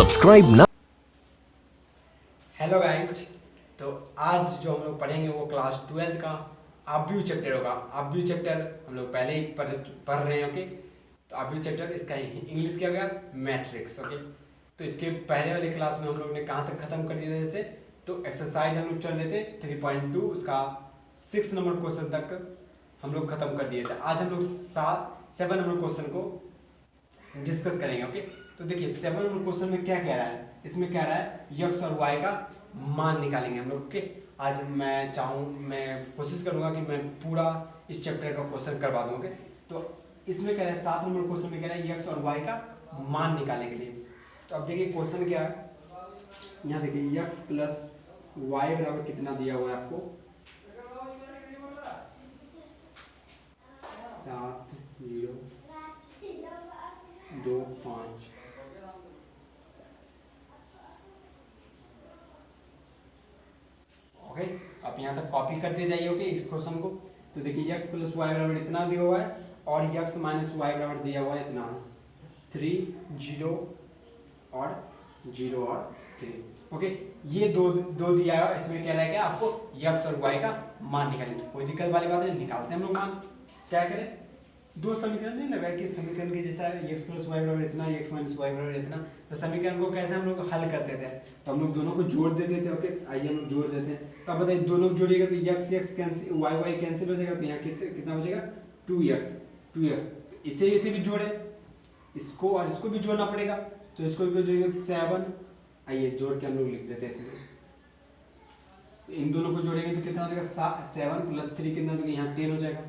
Subscribe ना। Hello guys, तो आज जो हम लोग पढ़ेंगे वो क्लास 12 का अब्यू चैप्टर होगा। अब्यू चैप्टर हम लोग पहले ही पढ़ रहे हैं। ओके, तो अब्यू चैप्टर इसका इंग्लिश क्या होगा, मैट्रिक्स। ओके, तो इसके पहले वाले क्लास में हम लोग ने कहाँ तक खत्म कर दिया था, जैसे तो एक्सरसाइज हम लोग चल रहे थे 3.2, उसका 6 नंबर क्वेश्चन तक हम लोग खत्म कर दिए थे। आज हम लोग 7 नंबर क्वेश्चन को डिस्कस करेंगे। ओके, तो देखिए 7 नंबर क्वेश्चन में क्या कह रहा है, इसमें कह रहा है यक्स और वाई का मान निकालेंगे हम लोग। ओके, आज मैं कोशिश करूंगा कि मैं पूरा इस चैप्टर का क्वेश्चन करवा दूँ। ओके, तो इसमें कह रहा है 7 नंबर क्वेश्चन में कह रहा है यक्स और वाई का मान निकालने के लिए। तो अब देखिए क्वेश्चन क्या है, यहाँ देखिए यक्स प्लस वाई बराबर कितना दिया हुआ है आपको, 7 0 2 5। ओके, आप यहाँ तक कॉपी करते जाइए। ओके, इस क्वेश्चन को तो देखिए यक्स प्लस वाई बराबर इतना दिया हुआ है और यक्स माइनस वाई बराबर दिया हुआ है इतना 3 0 और 0 और 3। ओके, ये दो दो दिया है, इसमें कह रहा है कि आपको यक्स और वाई का मान निकालें। तो कोई दिक्कत वाली बात नहीं, निकालते हैं हम लोग मान। क्या करें, दो समीकरण नहीं लगा कि समीकरण के जैसा एक्स प्लस वाई बराबर इतना, एक्स माइनस वाई बराबर इतना, तो समीकरण को कैसे हम लोग हल करते थे, तो हम लोग दोनों को जोड़ देते थे। ओके, आइए हम जोड़ देते हैं। तो अब बताइए दोनों को जोड़िएगा तो X X cancel, Y Y cancel हो जाएगा, तो यहाँ कितना हो जाएगा 2x। इसे भी जोड़े, इसको और इसको भी जोड़ना पड़ेगा, तो इसको भी जोड़ेंगे 7। आइए जोड़ के हम लोग लिख देते हैं इसमें, इन दोनों को जोड़ेंगे तो कितना हो जाएगा 7 प्लस 3 कितना हो जाएगा, यहाँ 10 हो जाएगा।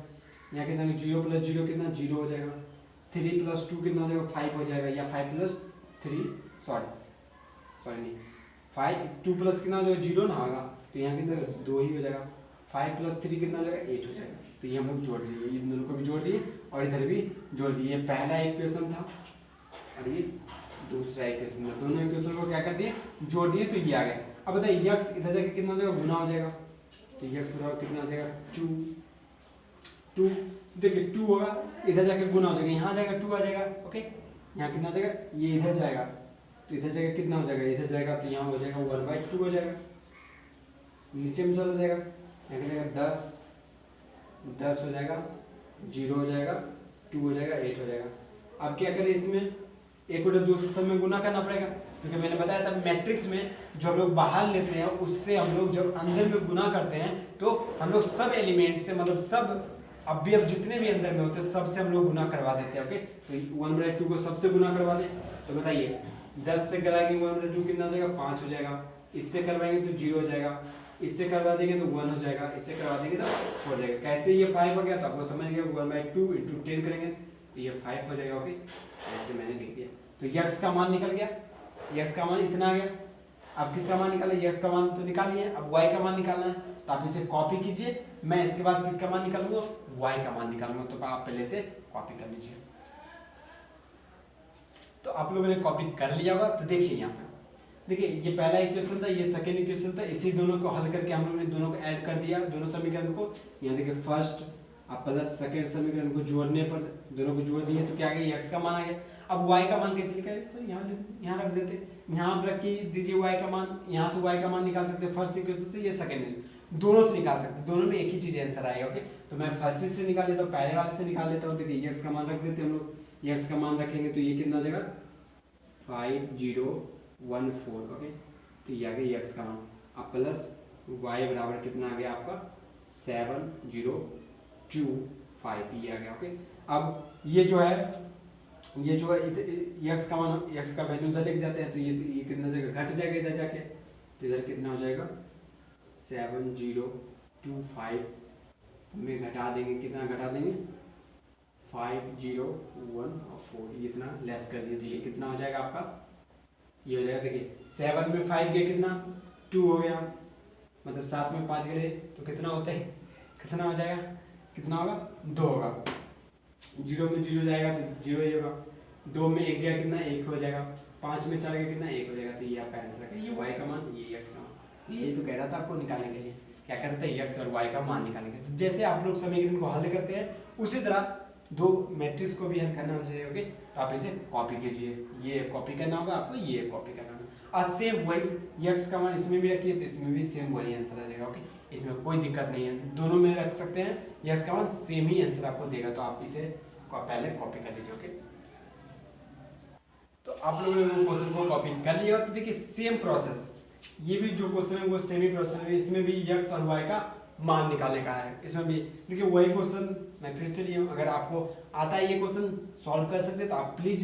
यहाँ कितना 0 प्लस 0 कितना 0 हो जाएगा। 3 प्लस 2 कितना हो जाएगा 5 हो जाएगा, या 5 प्लस 3 सॉरी नहीं 5 2 प्लस कितना हो जाएगा 0 ना होगा, तो यहाँ कितना 2 ही हो जाएगा। 5 प्लस 3 कितना हो जाएगा 8 हो जाएगा। तो ये हम लोग जोड़ दिए, इन दोनों को भी जोड़ दिए और इधर भी जोड़ दिए। ये पहला इक्वेशन था और ये दूसरा इक्वेशन था, दोनों इक्वेशन को क्या कर दिए, जोड़ दिए, तो ये आ गया। अब बताइए यक्स इधर जाके कितना हो जाएगा, गुना हो जाएगा, तो यक्स कितना हो जाएगा 2। देखिए 2 होगा, इधर जाके गुना हो जाएगा, यहाँ आ जाएगा 2 आ जाएगा। ओके, यहाँ कितना हो जाएगा, ये इधर जाएगा तो इधर जाएगा कितना हो जाएगा, इधर जाएगा तो यहाँ हो जाएगा 1/2 हो जाएगा। नीचे में चला जाएगा, यहाँ कितना जाएगा 10 हो जाएगा, 0 हो जाएगा, 2 हो जाएगा, 8 हो जाएगा। अब क्या करें, इसमें एक और दो से सब में गुना करना पड़ेगा, क्योंकि मैंने बताया था मैट्रिक्स में जो हम लोग बाहर लेते हैं उससे हम लोग जब अंदर में गुना करते हैं तो हम लोग सब एलिमेंट से, मतलब सब अवयव जितने भी अंदर में होते हैं सबसे हम लोग गुना करवा देते हैं। ओके, तो 1/2 को सबसे गुना करवा दें, तो बताइए 10 से कराएंगे 1/2 कितना हो जाएगा 5 हो जाएगा, इससे करवाएंगे तो 0 हो जाएगा, इससे करवा देंगे तो 1 हो जाएगा, इससे करवा देंगे तो 4 हो जाएगा। कैसे ये 5 हो गया, तो आपको समझ गया 1/2 × 10 करेंगे तो ये 5 हो जाएगा। ओके, ऐसे मैंने लिख दिया, तो यक्स का मान निकल गया, यक्स का मान इतना आ गया। अब किसका मान निकाला, यक्स का मान तो निकाल लिया, अब वाई का मान निकालना है, तो आप इसे कॉपी कीजिए। मैं इसके बाद किसका मान निकालूंगा, वाई का मान निकालूंगा, तो आप पहले से कॉपी कर लीजिए। तो आप लोगों ने कॉपी कर लिया होगा, तो देखिए यहाँ पे देखिए ये पहला इक्वेशन था, ये सेकेंड इक्वेशन था, इसी दोनों को हल करके हम लोगों ने दोनों को ऐड कर दिया, दोनों समीकरण को। यहाँ देखिए फर्स्ट अब प्लस सेकेंड समीकरण को जोड़ने पर दोनों को जोड़ दिए तो क्या आ गया, एक्स का मान आ गया। अब वाई का मान कैसे निकाले, सर यहाँ रख देते, यहाँ पर रख के दीजिए वाई का मान, यहाँ से वाई का मान निकाल सकते हैं फर्स्ट इक्वेशन से, ये सेकेंड दोनों से निकाल सकते हैं, दोनों में एक ही चीज आंसर आएगा। ओके, तो मैं फर्स्ट से निकाल लेता हूँ, पहले वाले से निकाल लेता हूँ। देखिए एक्स का मान रख देते हैं हम लोग, एक्स का मान रखेंगे तो ये कितना हो जाएगा 5014। ओके, तो ये आ गया एक्स का मान। अब प्लस वाई बराबर कितना आ गया आपका 7025, ये आ गया। ओके, अब ये जो है एक्स का मान, एक्स का वैल्यू उधर लेके जाते हैं तो ये कितना जाएगा, घट जाएगा इधर जाके, तो इधर कितना हो जाएगा 7025 में घटा देंगे, कितना घटा देंगे 5014, ये इतना लेस कर दिए तो ये कितना हो जाएगा आपका, ये हो जाएगा। देखिए 7 में 5 गए कितना 2 हो गया, मतलब 7 में 5 गए तो कितना होता है, कितना हो जाएगा, कितना होगा 2 होगा। 0 में 0 जाएगा तो 0 ही होगा, 2 में 1 गया कितना 1 हो जाएगा, 5 में 4 गया कितना 1 हो जाएगा। तो ये आपका आंसर है, ये वाई का मान, ये एक्स का मान। ये तो कह रहा था आपको निकालने के लिए क्या करते हैं, एक्स और वाई का मान निकालेंगे। तो जैसे आप लोग समीकरण को हल करते हैं उसी तरह दो मैट्रिक्स को भी हल करना चाहिए। ओके, तो आप इसे कॉपी कीजिए, ये कॉपी करना होगा आपको, ये कॉपी करना होगा। और सेम वही यक्स का मान इसमें भी रखिए, तो इसमें भी सेम वही आंसर आ जाएगा। ओके, इसमें कोई दिक्कत नहीं है, दोनों में रख सकते हैं, यक्स का मान सेम ही आंसर आपको देगा। तो आप इसे पहले कॉपी कर लीजिए। ओके, तो आप लोगों ने क्वेश्चन को कॉपी कर लिया। तो देखिए सेम प्रोसेस, ये भी जो क्वेश्चन है वो सेम ही प्रोसेस है, इसमें भी यक्स और वाई का मान निकालने का है। इसमें भी देखिए वही क्वेश्चन मैं फिर से लिया, अगर आपको आता है ये क्वेश्चन सॉल्व कर सकते तो आप प्लीज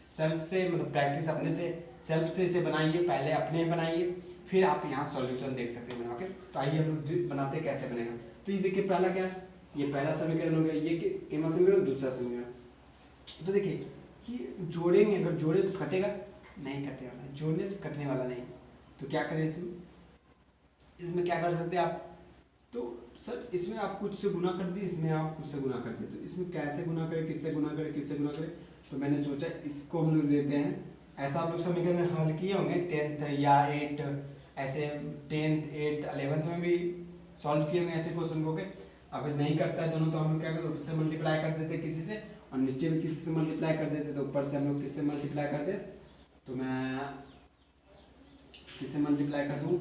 सेल्फ से मतलब प्रैक्टिस अपने से सेल्फ से इसे बनाइए, पहले अपने बनाइए, फिर आप यहाँ सॉल्यूशन देख सकते हैं बना के। तो आइए हम लोग बनाते हैं कैसे बनेगा। तो ये देखिए पहला क्या है, ये पहला समीकरण हो गया, ये केमा समीकरण, दूसरा समीकरण। तो देखिए ये जोड़ेंगे, अगर जोड़े तो कटेगा नहीं, कटने वाला, जोड़ने से कटने वाला नहीं। तो क्या करें इसमें क्या कर सकते हैं आप, तो सर इसमें आप कुछ से गुना कर दिए, इसमें आप कुछ से गुना कर दिए, तो इसमें कैसे गुना करें, किससे गुना करें, किससे गुना करें। तो मैंने सोचा इसको हम लोग लेते हैं, ऐसा आप लोग समीकरण हल किए होंगे 10th या 8 ऐसे 10th 8 11th में भी सॉल्व किए होंगे ऐसे क्वेश्चन को के। अगर नहीं करता है दोनों तो हम लोग क्या करते, ऊपर से मल्टीप्लाई कर देते किसी से, और नीचे भी किसी से मल्टीप्लाई कर देते। तो ऊपर से हम लोग किससे मल्टीप्लाई कर दे, तो मैं किससे मल्टीप्लाई कर दूँ,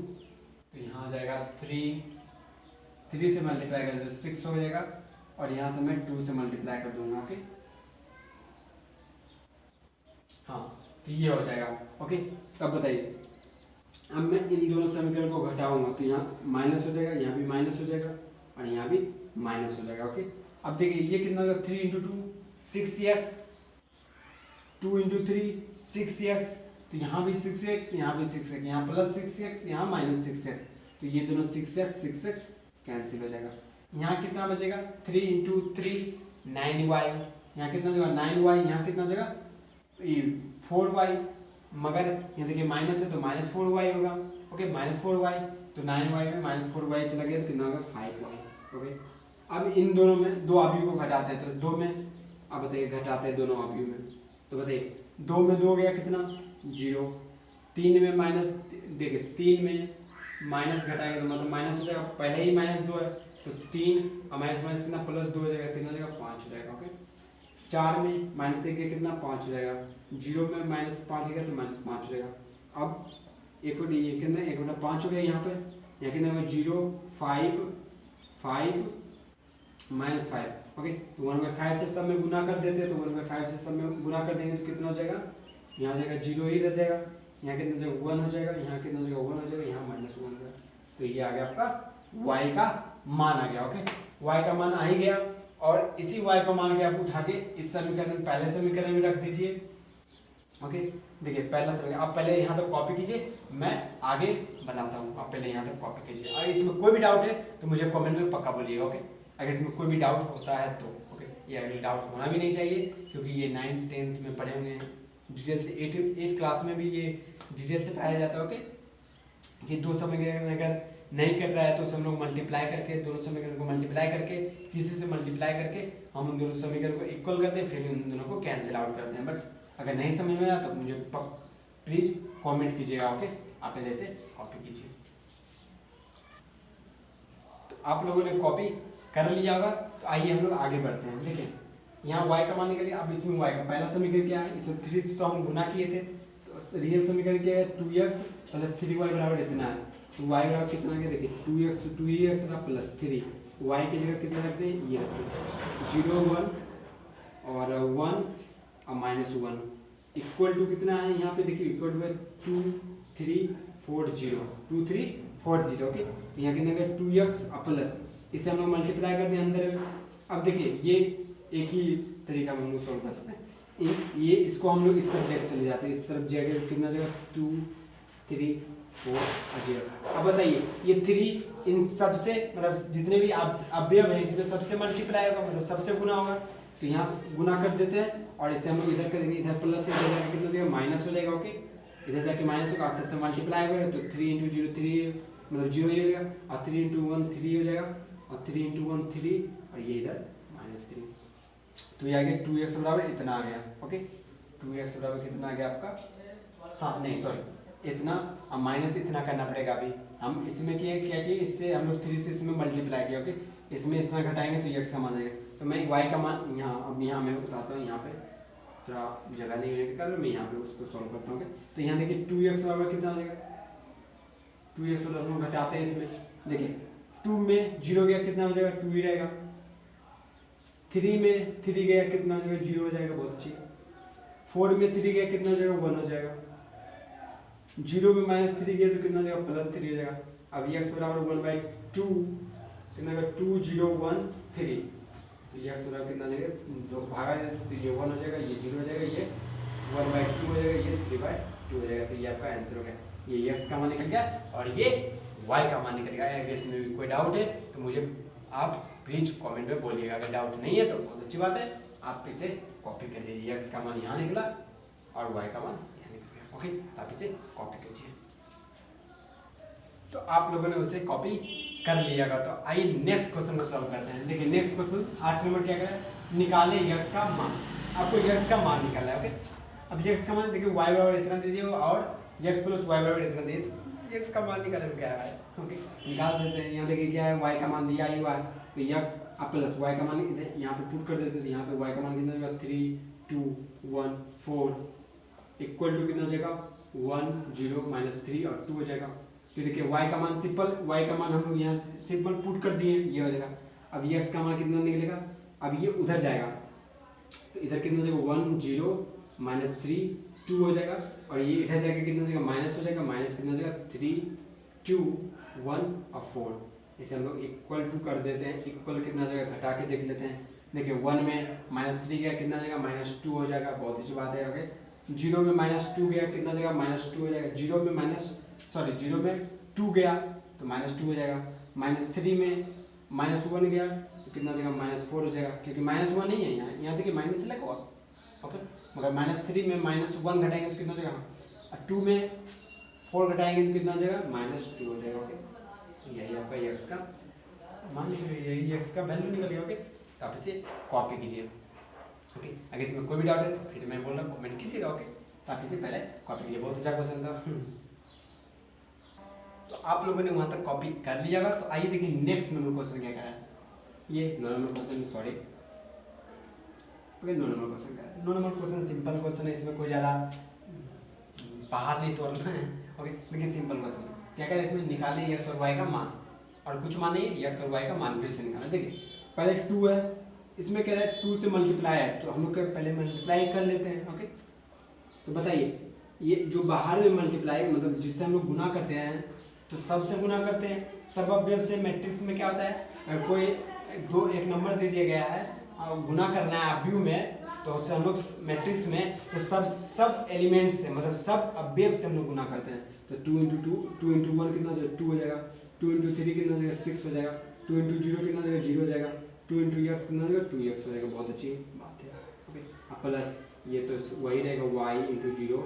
तो यहाँ आ जाएगा 3 से मल्टीप्लाई कर दो 6 हो जाएगा, और यहाँ से मैं 2 से मल्टीप्लाई कर दूंगा। ओके, हाँ तो ये हो जाएगा। ओके, अब बताइए, अब मैं इन दोनों समीकरण को घटाऊंगा, तो यहाँ माइनस हो जाएगा, यहाँ भी माइनस हो जाएगा, और यहाँ भी माइनस हो जाएगा। ओके, अब देखिए ये कितना होगा, 3 × 2 6x, 2 × 3 6x, तो यहाँ भी 6x, यहाँ भी 6x, यहाँ प्लस 6x, यहाँ माइनस 6x, तो ये दोनों 6x कैंसिल हो जाएगा। यहाँ कितना बचेगा, 3 × 3 9y, यहाँ कितना हो जाएगा 9y, यहाँ कितना हो जाएगा 4y, मगर यहाँ देखिए माइनस है तो -4y होगा। ओके, -4y, तो 9y में -4y चला गया तो कितना होगा 5y। ओके, अब इन दोनों में दो अवयव को घटाते हैं, तो 2 में, अब बताइए घटाते हैं दोनों अवयव में, तो बताइए 2 में 2 गया कितना 0, 3 में माइनस, देखिए 3 में माइनस घटाएगा तो मतलब माइनस हो जाएगा, पहले ही -2 है, तो 3 और माइनस माइनस कितना +2 हो जाएगा, कितना हो जाएगा 5 हो जाएगा। ओके, 4 में -1 है कितना 5 हो जाएगा, 0 में -5 है तो -5 हो जाएगा। अब एक और ये कितना 1/5 हो गया, यहाँ पर यहाँ कितना होगा 0 5 5 -5। ओके, तो 1/5 से सब में गुना कर देते हैं, तो 1/5 से सब में गुना कर देंगे तो कितना हो जाएगा, यहाँ हो जाएगा 0 ही रह जाएगा, यहाँ कितना हो जाएगा 1 हो जाएगा, यहाँ कितना हो जाएगा 1 हो जाएगा, यहाँ -1 हो जाएगा। तो ये आ गया आपका y का मान आ गया। ओके, y का मान आ ही गया, और इसी y को मान के आप उठा के इस समीकरण में पहले समीकरण में रख दीजिए। ओके, देखिए पहला समीकरण आप पहले यहाँ तक कॉपी कीजिए, मैं आगे बनाता हूँ, आप पहले यहाँ तक कॉपी कीजिए। अगर इसमें कोई भी डाउट है तो मुझे कमेंट में पक्का बोलिएगा। ओके, अगर इसमें कोई भी डाउट होता है तो ओके, ये अगले डाउट होना भी नहीं चाहिए, क्योंकि ये 9th 10th में पढ़े होंगे डिटेल से, 8 क्लास में भी ये डिटेल से पढ़ाया जाता है। ओके, कि दो समीकरण अगर नहीं कट रहा है तो हम लोग मल्टीप्लाई करके, दोनों समीकरण को मल्टीप्लाई करके, किसी से मल्टीप्लाई करके हम उन दोनों समीकरण को इक्वल करते हैं, फिर उन दोनों को कैंसिल आउट करते हैं। बट अगर नहीं समझ में आया तो मुझे प्लीज कमेंट कीजिएगा। ओके, आप पहले से कॉपी कीजिए। तो आप लोगों ने कॉपी कर लिया होगा, तो आइए हम लोग आगे बढ़ते हैं। देखिए यहाँ y का मान निकलिए, अब इसमें y का पहला समीकरण क्या है, इसमें 3 से तो हम गुना किए थे, तो रियल समीकरण क्या है 2x + 3y बराबर इतना है। तो y बराबर कितना आ गया, देखिए 2x तो 2x था प्लस 3, y की जगह कितना रखते हैं, ये रखते हैं 0 1 और 1 और -1 इक्वल टू कितना है, यहाँ पे देखिए इक्वल टू है 2 3 4 0 2 3 4 0। ओके, तो यहाँ कितना गया 2x और प्लस, इसे हम लोग मल्टीप्लाई करते हैं अंदर में। अब देखिए ये एक ही तरीका में हम लोग सॉल्व कर सकते हैं, ये इसको हम लोग इस तरफ लेकर चले जाते हैं, इस तरफ जगह कितना जगह 2 3 4 और 0। अब बताइए ये 3 इन सबसे मतलब जितने भी अवयव है इसमें सबसे मल्टीप्लाई होगा, मतलब सबसे गुना होगा, तो यहाँ गुना कर देते हैं, और इसे हम लोग इधर करेंगे, इधर प्लस से इधर जाकर कितना जगह माइनस हो जाएगा। ओके, इधर जाके माइनस होगा, सबसे मल्टीप्लाई होगा, तो 3 × 0 3 मतलब 0 ही हो जाएगा, और 3 × 1 3 हो जाएगा, और 3 × 1 3, और ये इधर -3, तो ये आ गया 2x बराबर इतना आ गया। ओके, 2x बराबर कितना आ गया आपका, हाँ नहीं सॉरी इतना, अब माइनस इतना करना पड़ेगा। अभी हम इसमें क्या किए, इससे हम लोग 3 से इसमें मल्टीप्लाई किया। ओके, इसमें इतना घटाएंगे तो x का मान आएगा, तो मैं y का मान यहाँ, अब यहाँ मैं बताता हूँ, यहाँ पे थोड़ा जगह नहीं होने के कारण मैं यहाँ पे उसको सॉल्व करता हूँ। तो यहाँ देखिए 2x बराबर कितना हो जाएगा, 2x बराबर हम घटाते हैं इसमें, देखिए 2 में 0 गया कितना हो जाएगा, 2 ही रहेगा। 3 में 3 गया कितना हो जाएगा, 0 हो जाएगा, बहुत अच्छी। 4 में 3 गया कितना हो जाएगा, 1 हो जाएगा। 0 में -3 गया तो कितना हो जाएगा, +3 हो जाएगा। अब x बराबर 1/2 कितना होगा, 2 0 1 3, तो ये x बराबर कितना हो जाएगा, दो भागा जाए तो ये 1 हो जाएगा, ये 0 हो जाएगा, ये 1/2 हो जाएगा, ये 3/2 हो जाएगा। तो ये आपका आंसर हो गया, ये x का मान निकल गया और ये y का मान निकल गया। अगर इसमें भी कोई डाउट है तो मुझे आप प्लीज कमेंट में बोलिएगा, अगर डाउट नहीं है तो बहुत अच्छी बात है, आप इसे कॉपी कर लीजिए। x का मान यहाँ निकला और y का मान यहाँ निकल गया, ओके। तो आप इसे कॉपी कीजिए। तो आप लोगों ने उसे कॉपी कर लियागा। तो आइए नेक्स्ट क्वेश्चन को सॉल्व करते हैं। देखिए नेक्स्ट क्वेश्चन 8 नंबर क्या है, निकाले x का मान। आपको x का मान निकालना है, ओके। अब x का मान देखिए y बराबर इतना दे दिए और x प्लस y बराबर इतना दे, तो x का मान निकालने में क्या है, ओके, निकाल देते हैं। यहाँ देखिए क्या है, y का मान दिया ही हुआ है, तो x प्लस y का मान यहाँ पे पुट कर देते हैं। यहाँ पे y का मान कितना होगा, 3 2 1 4 इक्वल टू कितना हो जाएगा, 1 0 -3 और 2 हो जाएगा। तो देखिए y का मान सिंपल, y का मान हम लोग यहाँ सिंपल पुट कर दिए, ये हो जाएगा। अब ये x का मान कितना निकलेगा, अब ये उधर जाएगा तो इधर कितना हो जाएगा, 1 0 -3 2 हो जाएगा, और ये इधर जाके कितना हो जाएगा, माइनस हो जाएगा, माइनस कितना हो जाएगा, 3 2 1 और 4। इसे हम लोग इक्वल टू कर देते हैं। इक्वल कितना हो जाएगा, घटा के देख लेते हैं। देखिए 1 में -3 गया कितना हो जाएगा, -2 हो जाएगा, बहुत अच्छी बात है, ओके। 0 में -2 गया कितना हो जाएगा, -2 हो जाएगा। 0 में 2 गया तो -2 हो जाएगा। -3 में -1 गया तो कितना हो जाएगा, -4 हो जाएगा, क्योंकि -1 नहीं है यहाँ देखिए माइनस लगा हुआ, ओके। मगर -3 में -1 घटाएंगे तो कितना हो जाएगा, और 2 में 4 घटाएंगे तो कितना हो जाएगा, -2 हो जाएगा, ओके। यही आपका x का मान लीजिए, यही x का वैल्यू निकल गया, ओके। तो आप इसे कॉपी कीजिए, ओके। अगर इसमें कोई भी डाउट है तो फिर मैं बोल रहा हूँ कमेंट कीजिएगा, ओके। तो आप इसे पहले कॉपी कीजिए, बहुत अच्छा क्वेश्चन था। तो आप लोगों ने वहाँ तक कॉपी कर लियागा। तो आइए देखिए नेक्स्ट नंबर क्वेश्चन क्या कह रहा है। ये 9 number question, sorry, okay. 9 number question क्या है, 9 नंबर क्वेश्चन सिंपल क्वेश्चन है, इसमें कोई ज़्यादा बाहर नहीं तोड़ना है, ओके। देखिए सिंपल क्वेश्चन क्या कह रहा है, इसमें निकाले x और y का मान, और कुछ मान नहीं है, x और y का मान फिर से निकालना। देखिए पहले 2 है, इसमें कह रहा है 2 से मल्टीप्लाई है, तो हम लोग पहले मल्टीप्लाई कर लेते हैं, ओके। तो बताइए ये जो बाहर में मल्टीप्लाई मतलब जिससे हम लोग गुना करते हैं, तो सब से गुना करते हैं, सब अवयव से। मैट्रिक्स में क्या होता है, अगर कोई एक नंबर दे दिया गया है और गुना करना है अवयव में, तो हम लोग मैट्रिक्स में तो सब एलिमेंट से मतलब सब अवयव से हम लोग गुना करते हैं। तो 2 × 2 2 × 1 कितना हो जाएगा, 2 हो जाएगा। 2 × 3 कितना हो जाएगा, 6 हो जाएगा। 2 × 0 कितना हो जाएगा, 0 हो जाएगा। 2 × x कितना हो जाएगा, 2x हो जाएगा, बहुत अच्छी बात है, ओके। अब प्लस ये तो वही रहेगा, y × 0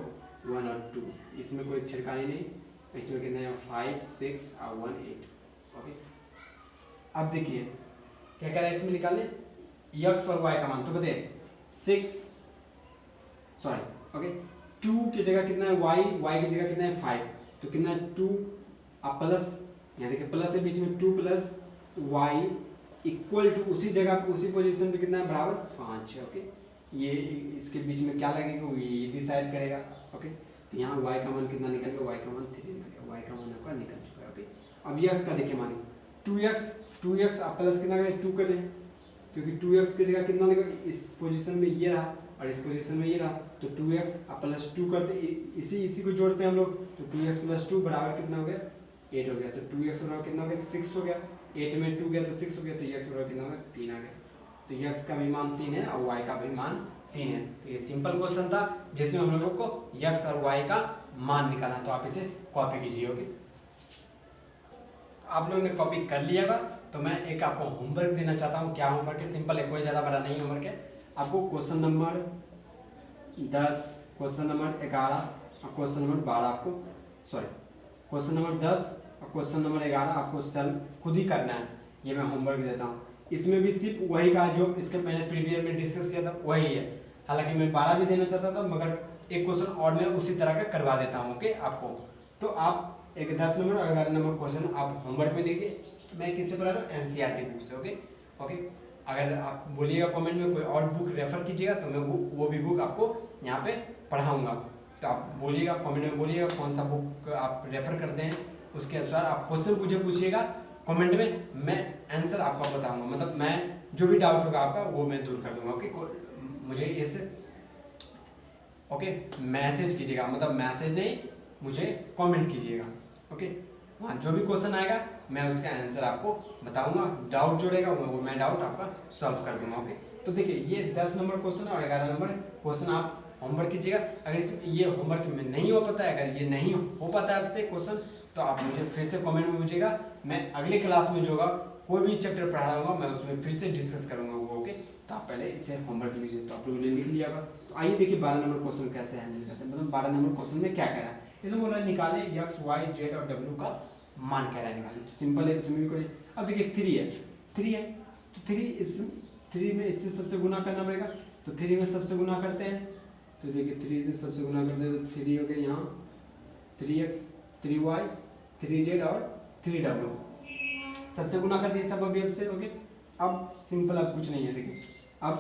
1 और 2, इसमें कोई छिड़कानी नहीं। इसमें कितना है, 5 6 और 1 8, ओके। अब देखिए क्या कह रहा है, इसमें निकालने x और y का मान। तो बताइए 2 की जगह कितना है, y की जगह कितना है 5, तो कितना है 2 अब प्लस, यहाँ देखिए प्लस है बीच में, 2 + y इक्वल टू उसी जगह पे उसी पोजीशन पे कितना है, बराबर 5 है, ओके। ये इसके बीच में क्या लगेगा वो ये डिसाइड करेगा, ओके। तो यहाँ y का मान कितना निकल गया, y का मान 3 निकल गया, y का मान आपका निकल चुका है, ओके। अब x का देखिए मान 2x अब प्लस कितना करें, 2 करें, क्योंकि 2x की जगह कितना लगेगा, इस पोजीशन में ये रहा और इस पोजीशन में ये रहा, तो 2x अब +2 करते, इसी को जोड़ते हैं हम लोग, तो 2x + 2 बराबर कितना हो गया, 8 हो गया। तो 2x बराबर कितना हो गया, 6 हो गया। 8 में 2 गया तो 6 हो गया, तो x बराबर कितना हो गया, 3 आ गया। तो x का भी मान 3 है और y का भी मान 3 है। तो ये सिंपल क्वेश्चन था जिसमें हम लोगों को x और y का मान निकालना। तो आप इसे कॉपी कीजिए, ओके। आप लोगों ने कॉपी कर लियागा। तो मैं एक आपको होमवर्क देना चाहता हूँ। क्या होमवर्क है, सिंपल है, कोई ज़्यादा बड़ा नहीं होमवर्क है। आपको क्वेश्चन नंबर 10, क्वेश्चन नंबर 11 और क्वेश्चन नंबर 12 आपको क्वेश्चन नंबर 10 और क्वेश्चन नंबर 11 आपको सॉल्व खुद ही करना है। ये मैं होमवर्क देता हूँ। इसमें भी सिर्फ वही का जो इसके मैंने प्रीवियस में डिस्कस किया था वही है। हालांकि मैं 12 भी देना चाहता था, मगर एक क्वेश्चन और मैं उसी तरह का करवा देता हूँ, ओके आपको। तो आप एक 10 नंबर और 11 नंबर क्वेश्चन आप होमवर्क में दीजिए। मैं किससे पढ़ा रहा हूँ, NCERT बुक से, ओके। अगर आप बोलिएगा कमेंट में कोई और बुक रेफर कीजिएगा तो मैं वो भी बुक आपको यहाँ पे पढ़ाऊँगा। तो आप बोलिएगा, कमेंट में बोलिएगा कौन सा बुक आप रेफर करते हैं, उसके अनुसार आप क्वेश्चन मुझे पूछिएगा कमेंट में, मैं आंसर आपका बताऊँगा। मतलब मैं जो भी डाउट होगा आपका वो मैं दूर कर दूँगा। ओके, मुझे इस मैसेज कीजिएगा, मतलब मैसेज नहीं, मुझे कमेंट कीजिएगा। ओके, वहाँ जो भी क्वेश्चन आएगा मैं उसका आंसर आपको बताऊंगा, डाउट जो रहेगा वो मैं डाउट आपका सॉल्व कर दूंगा। ओके, तो देखिए ये 10 नंबर क्वेश्चन और 11 नंबर क्वेश्चन आप होमवर्क कीजिएगा। अगर ये होमवर्क में नहीं हो पाता है, अगर ये नहीं हो पाता है आपसे क्वेश्चन, तो आप मुझे फिर से कमेंट में पूछिएगा। मैं अगले क्लास में जो होगा कोई भी चैप्टर पढ़ाऊंगा मैं उसमें फिर से डिस्कस करूंगा वो। ओके, तो आप पहले इसे होमवर्क लीजिए, तो आप लोग लिख लिया होगा। तो आइए देखिए 12 नंबर क्वेश्चन कैसे हैंडल करते हैं। मतलब 12 नंबर क्वेश्चन में क्या कह रहा है, इसमें बोल रहा है निकाले एक्स वाई जेड और डब्ल्यू का मान कह रहा है निकाले। तो सिंपल है, इसमें भी कोई, अब देखिए 3 है तो 3 में इससे सबसे गुना करना पड़ेगा। तो 3 में सबसे गुना करते हैं, तो देखिए 3 से सबसे गुना करते हैं तो 3 हो गया यहाँ 3x 3y 3z और 3w सबसे गुना कर दिए सब अभी से। ओके, अब सिंपल, अब कुछ नहीं है। देखिए अब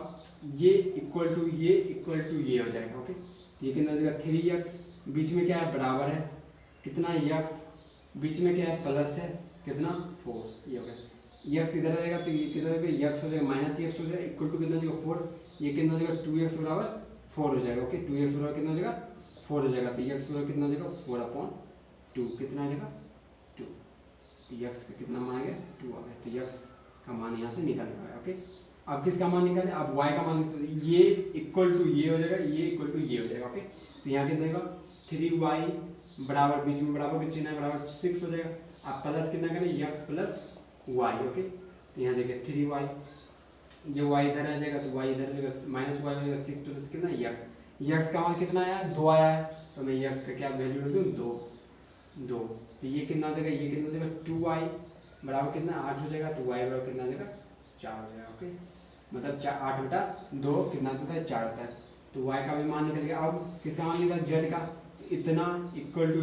ये इक्वल टू ये हो जाएगा। ओके, तो ये कितना हो जाएगा 3x, बीच में क्या है बराबर है कितना x, बीच में क्या है प्लस है कितना 4, ये हो गया। x इधर रहेगा तो ये कितना हो जाएगा x हो जाएगा माइनस x हो जाएगा, इक्वल टू कितना हो जाएगा 4, ये कितना हो जाएगा 2x बराबर 4 हो जाएगा। ओके, 2x बराबर कितना हो जाएगा 4 हो जाएगा। तो x बराबर कितना हो जाएगा 4/2, कितना हो जाएगा 2। तो x का कितना मान आ गया 2 आ गया। तो x का मान यहाँ से निकल गया। ओके, अब किसका मान निकाले, अब y का मान, ये इक्वल टू ये हो जाएगा, ये इक्वल टू ये हो जाएगा। ओके, तो यहाँ कितना देगा 3y बराबर, बीच में बराबर का चिन्ह है बराबर 6 हो जाएगा। आप प्लस कितना करें x प्लस y। ओके, तो यहाँ देखिए 3y, ये y इधर आ जाएगा तो y इधर आ जाएगा, माइनस y हो जाएगा 6 प्लस कितना x का मान कितना आया 2 आया है, तो मैं x का क्या वैल्यू रख दूँ 2। तो ये कितना हो जाएगा, ये कितना हो जाएगा 2y बराबर कितना 8 हो जाएगा। तो y बराबर कितना हो जाएगा 4 हो जाएगा। ओके, मतलब 8/2 कितना होता है 4 होता है। तो y का भी मान निकल गया। अब किसका मान निकला z का, इतना इक्वल टू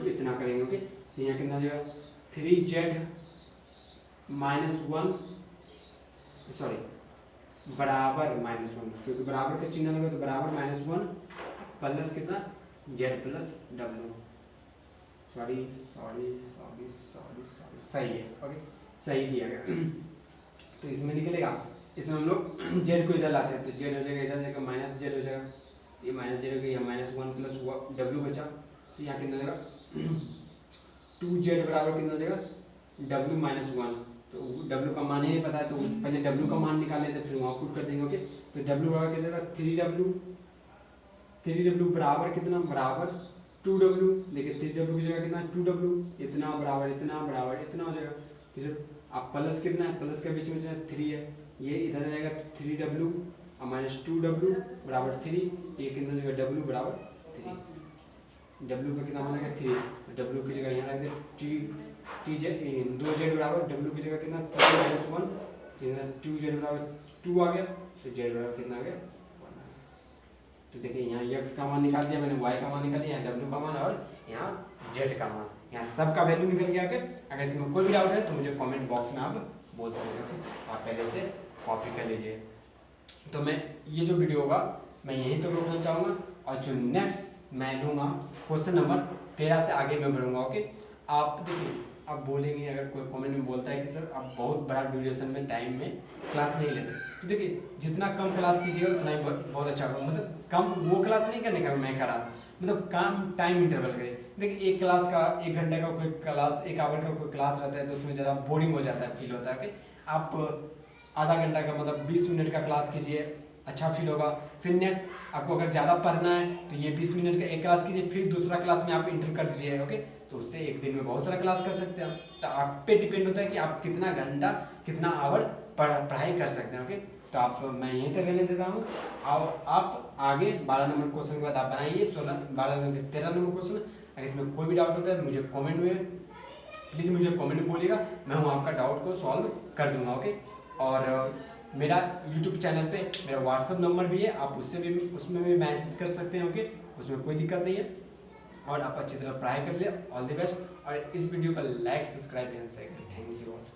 इतना करेंगे। ओके, तो यहाँ कितना हो जाएगा 3z माइनस 1 सॉरी बराबर -1, क्योंकि बराबर का चिन्ह लगा तो बराबर -1 प्लस कितना z प्लस w, सॉरी सही है। ओके, सही दिया गया। तो इसमें निकलेगा, इसमें हम लोग z को इधर लाते हैं तो z हो जाएगा इधर जाएगा माइनस z हो जाएगा, ये माइनस z हो गया, -1 प्लस w बचा। तो यहाँ कितना जाएगा 2z बराबर कितना हो जाएगा w माइनस 1। तो w का मान ही नहीं पता है तो पहले w का मान निकाल लेते फिर वहाँ पुट कर देंगे। ओके, तो w बराबर कितना जाएगा 3w बराबर कितना बराबर 2w। देखिए 3w की जगह कितना 2w, इतना बराबर इतना हो जाएगा। फिर आप प्लस कितना है, प्लस के बीच में 3 है, ये इधर रहेगा 3w और माइनस 2w बराबर 3, ये कितना हो जाएगा w बराबर 3, w का कितना मान आएगा 3, w की जगह यहाँ रख दे 2z बराबर w की जगह कितना 3 - 1, 2z बराबर 2 आ गया, तो z बराबर कितना आ गया 1 आ गया। तो देखिए यहाँ x का मान निकाल दिया मैंने, y का मान निकाल दिया, w का मान और यहाँ z का मान, यहाँ सब का वैल्यू निकल गया। अगर इसमें कोई भी डाउट है तो मुझे कमेंट बॉक्स में आप बोल सकते हो। आप पहले से कॉपी कर लीजिए। तो मैं ये जो वीडियो होगा मैं यहीं तक रोकना चाहूँगा, और जो नेक्स्ट मैं लूँगा क्वेश्चन नंबर 13 से आगे मैं बढ़ूँगा। ओके, आप देखिए आप बोलेंगे, अगर कोई कमेंट में बोलता है कि सर आप बहुत बड़ा ड्यूरेशन में टाइम में क्लास नहीं लेते, तो देखिए जितना कम क्लास कीजिएगा उतना ही बहुत अच्छा होगा। मतलब कम वो क्लास नहीं करने का मैं कह रहा हूँ, मतलब कम टाइम इंटरवल करें। देखिए एक क्लास का 1 घंटे का कोई क्लास, 1 आवर का कोई क्लास रहता है तो उसमें ज़्यादा बोरिंग हो जाता है, फील होता है। आप आधा घंटा का मतलब 20 मिनट का क्लास कीजिए, अच्छा फील होगा। फिर नेक्स्ट आपको अगर ज़्यादा पढ़ना है तो ये 20 मिनट का एक क्लास कीजिए, फिर दूसरा क्लास में आप इंटर कर दीजिए। ओके, तो उससे एक दिन में बहुत सारा क्लास कर सकते हैं। तो आप पे डिपेंड होता है कि आप कितना घंटा कितना आवर पढ़ाई कर सकते हैं। ओके, तो आप मैं यहीं तक रहने देता हूँ। और आप आगे 12 नंबर क्वेश्चन के बाद आप बनाइए 13 नंबर क्वेश्चन। अगर इसमें कोई भी डाउट होता है मुझे कमेंट में प्लीज़ मुझे कमेंट में बोलिएगा, मैं हूँ आपका डाउट को सॉल्व कर दूँगा। ओके, और मेरा यूट्यूब चैनल पे मेरा व्हाट्सअप नंबर भी है, आप उसमें भी मैसेज कर सकते हैं। ओके, उसमें कोई दिक्कत नहीं है। और आप अच्छी तरह पढ़ाई कर लिए। All the best. और इस वीडियो का लाइक सब्सक्राइब एंड शेयर करें। Thanks you all.